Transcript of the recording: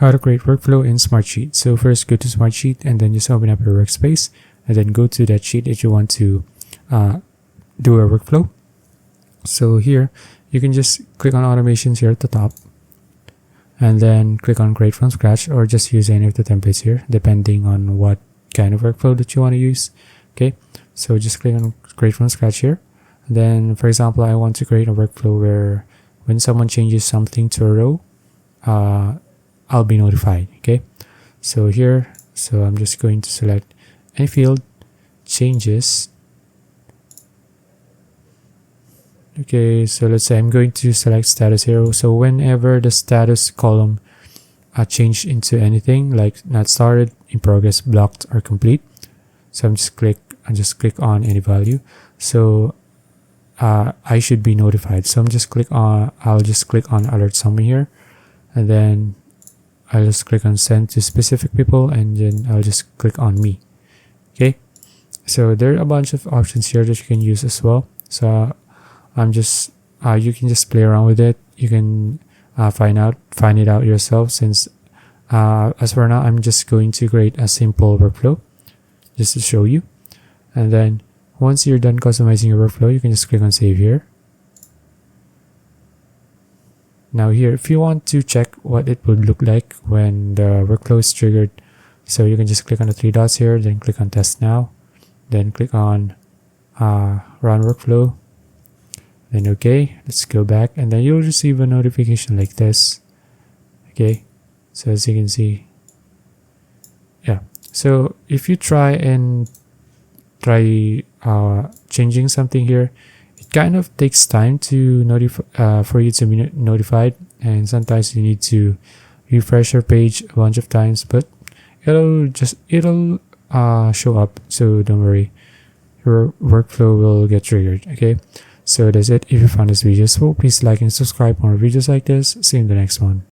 how to create workflow in Smartsheet. So first go to Smartsheet and then just open up your workspace and then go to that sheet that you want to do a workflow. So here you can just click on automations here at the top and then click on create from scratch, or just use any of the templates here depending on what kind of workflow that you want to use. Okay, so just click on create from scratch here. And then for example, I want to create a workflow where when someone changes something to a row, I'll be notified. Okay, so here, so I'm just going to select any field, changes. Okay, so let's say I'm going to select status here. So whenever the status column changed into anything like not started, in progress, blocked, or complete, so I just click on any value. So I should be notified. So I'll just click on alert summary here, and then I'll just click on send to specific people, and then I'll just click on me. Okay, so there are a bunch of options here that you can use as well. So you can just play around with it. You can find it out yourself, since as for now I'm just going to create a simple workflow just to show you. And then once you're done customizing your workflow, you can just click on save here. Now here, if you want to check what it would look like when the workflow is triggered, so you can just click on the three dots here, then click on test now, then click on run workflow, then okay, let's go back, and then you'll receive a notification like this. Okay, so as you can see, yeah, so if you try changing something here, it kind of takes time to for you to be notified, and sometimes you need to refresh your page a bunch of times, but it'll show up, so don't worry, your workflow will get triggered. Okay, so that's it. If you found this video useful, please like and subscribe for more videos like this. See you in the next one.